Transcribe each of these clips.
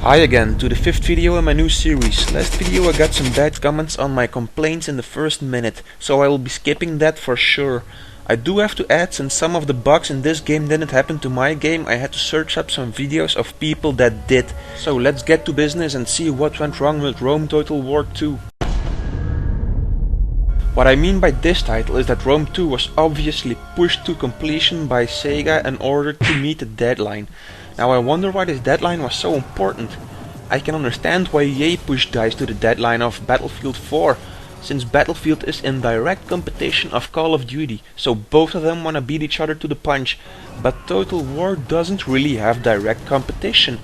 Hi again, to the 5th video in my new series. Last video I got some bad comments on my complaints in the first minute, so I will be skipping that for sure. I do have to add, since some of the bugs in this game didn't happen to my game, I had to search up some videos of people that did. So let's get to business and see what went wrong with Rome Total War 2. What I mean by this title is that Rome 2 was obviously pushed to completion by Sega in order to meet the deadline. Now I wonder why this deadline was so important. I can understand why EA pushed DICE to the deadline of Battlefield 4, since Battlefield is in direct competition of Call of Duty, so both of them wanna beat each other to the punch. But Total War doesn't really have direct competition,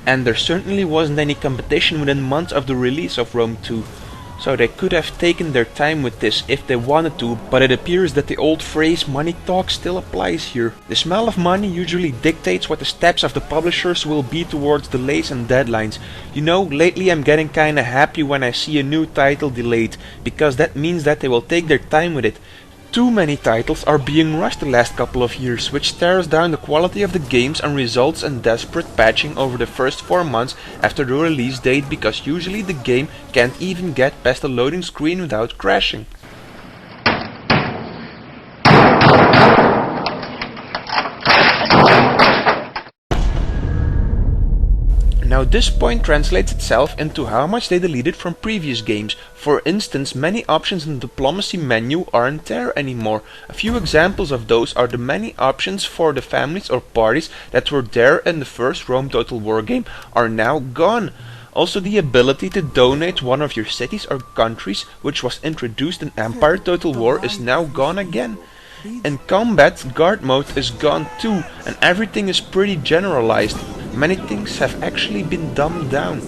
and there certainly wasn't any competition within months of the release of Rome 2. So they could have taken their time with this if they wanted to, but it appears that the old phrase money talk still applies here. The smell of money usually dictates what the steps of the publishers will be towards delays and deadlines. You know, lately I'm getting kinda happy when I see a new title delayed, because that means that they will take their time with it. Too many titles are being rushed the last couple of years, which tears down the quality of the games and results in desperate patching over the first 4 months after the release date, because usually the game can't even get past the loading screen without crashing. Now this point translates itself into how much they deleted from previous games. For instance, many options in the diplomacy menu aren't there anymore. A few examples of those are the many options for the families or parties that were there in the first Rome Total War game are now gone. Also, the ability to donate one of your cities or countries, which was introduced in Empire Total War, is now gone again. In combat, guard mode is gone too, and everything is pretty generalized. Many things have actually been dumbed down.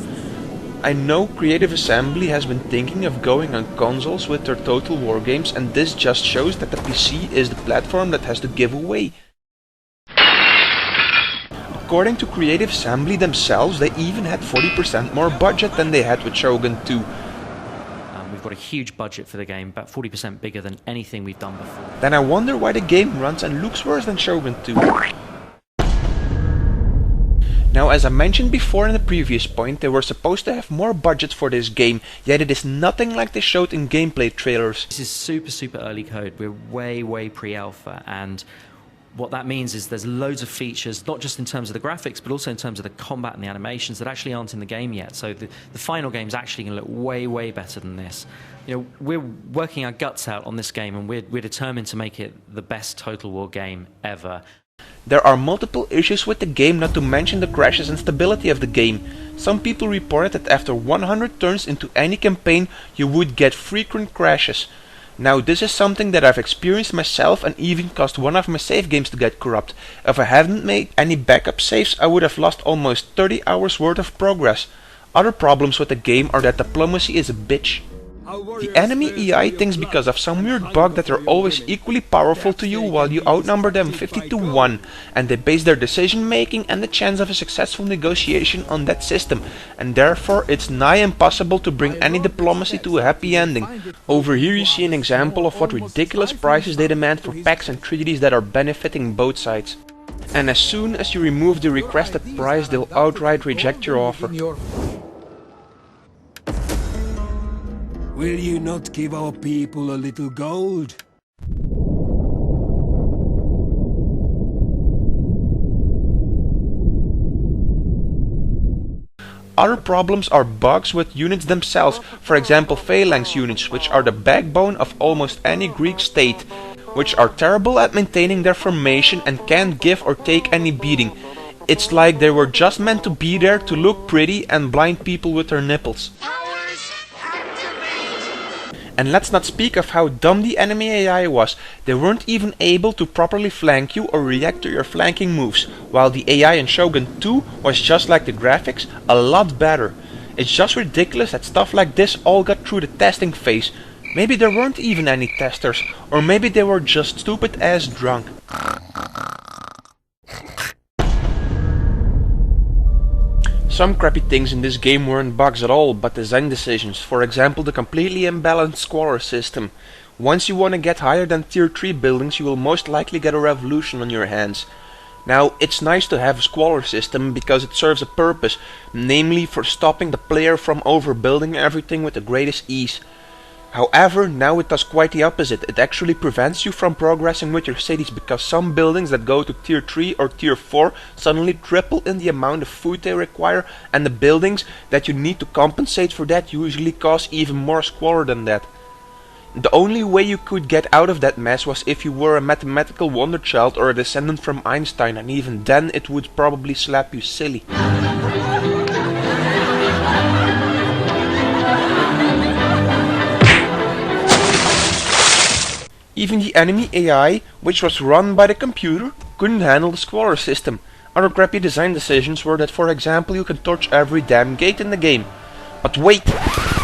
I know Creative Assembly has been thinking of going on consoles with their Total War games, and this just shows that the PC is the platform that has to give away. According to Creative Assembly themselves, they even had 40% more budget than they had with Shogun 2. We've got a huge budget for the game, about 40% bigger than anything we've done before. Then I wonder why the game runs and looks worse than Shogun 2. Now, as I mentioned before in the previous point, they were supposed to have more budget for this game, yet it is nothing like they showed in gameplay trailers. This is super early code. We're way pre-alpha, and what that means is there's loads of features, not just in terms of the graphics, but also in terms of the combat and the animations that actually aren't in the game yet. So the final game's actually going to look way better than this. You know, we're working our guts out on this game, and we're determined to make it the best Total War game ever. There are multiple issues with the game, not to mention the crashes and stability of the game. Some people reported that after 100 turns into any campaign you would get frequent crashes. Now this is something that I've experienced myself, and even caused one of my save games to get corrupt. If I hadn't made any backup saves, I would have lost almost 30 hours worth of progress. Other problems with the game are that diplomacy is a bitch. The enemy AI thinks because of some weird bug that they're always equally powerful to you while you outnumber them 50 to 1, and they base their decision making and the chance of a successful negotiation on that system, and therefore it's nigh impossible to bring any diplomacy to a happy ending. Over here you see an example of what ridiculous prices they demand for packs and treaties that are benefiting both sides. And as soon as you remove the requested price, they'll outright reject your offer. Will you not give our people a little gold? Other problems are bugs with units themselves, for example phalanx units, which are the backbone of almost any Greek state, which are terrible at maintaining their formation and can't give or take any beating. It's like they were just meant to be there to look pretty and blind people with their nipples. And let's not speak of how dumb the enemy AI was. They weren't even able to properly flank you or react to your flanking moves, while the AI in Shogun 2 was just like the graphics, a lot better. It's just ridiculous that stuff like this all got through the testing phase. Maybe there weren't even any testers, or maybe they were just stupid ass drunk. Some crappy things in this game weren't bugs at all, but design decisions. For example, the completely imbalanced squalor system. Once you want to get higher than tier 3 buildings, you will most likely get a revolution on your hands. Now, it's nice to have a squalor system because it serves a purpose, namely for stopping the player from overbuilding everything with the greatest ease. However, now it does quite the opposite. It actually prevents you from progressing with your cities because some buildings that go to tier 3 or tier 4 suddenly triple in the amount of food they require, and the buildings that you need to compensate for that usually cause even more squalor than that. The only way you could get out of that mess was if you were a mathematical wonder child or a descendant from Einstein, and even then it would probably slap you silly. Even the enemy AI, which was run by the computer, couldn't handle the squalor system. Other crappy design decisions were that, for example, you can torch every damn gate in the game. But wait,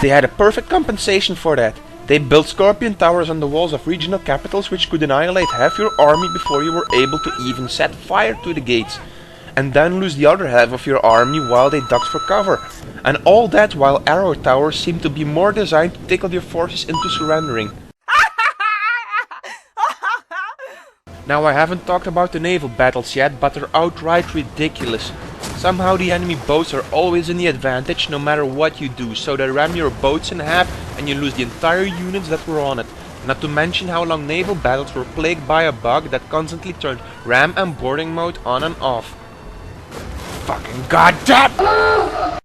they had a perfect compensation for that. They built Scorpion Towers on the walls of regional capitals which could annihilate half your army before you were able to even set fire to the gates, and then lose the other half of your army while they ducked for cover. And all that while Arrow Towers seemed to be more designed to tickle your forces into surrendering. Now, I haven't talked about the naval battles yet, but they're outright ridiculous. Somehow the enemy boats are always in the advantage no matter what you do, so they ram your boats in half and you lose the entire units that were on it. Not to mention how long naval battles were plagued by a bug that constantly turned ram and boarding mode on and off. Fucking goddamn!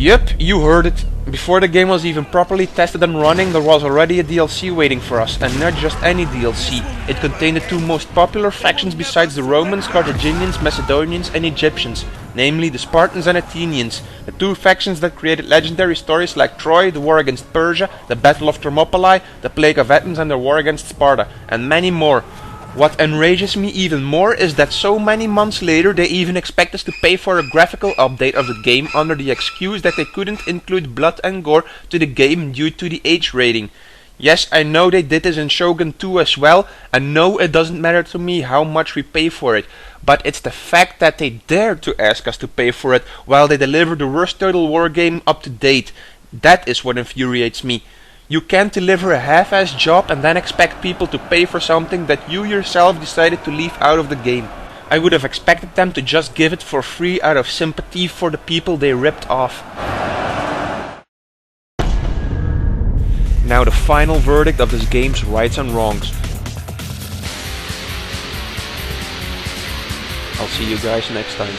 Yep, you heard it. Before the game was even properly tested and running, there was already a DLC waiting for us, and not just any DLC. It contained the two most popular factions besides the Romans, Carthaginians, Macedonians and Egyptians, namely the Spartans and Athenians, the two factions that created legendary stories like Troy, the war against Persia, the Battle of Thermopylae, the Plague of Athens and the war against Sparta, and many more. What enrages me even more is that so many months later they even expect us to pay for a graphical update of the game under the excuse that they couldn't include blood and gore to the game due to the age rating. Yes, I know they did this in Shogun 2 as well, and no, it doesn't matter to me how much we pay for it, but it's the fact that they dared to ask us to pay for it while they deliver the worst Total War game up to date. That is what infuriates me. You can't deliver a half-assed job and then expect people to pay for something that you yourself decided to leave out of the game. I would have expected them to just give it for free out of sympathy for the people they ripped off. Now the final verdict of this game's rights and wrongs. I'll see you guys next time.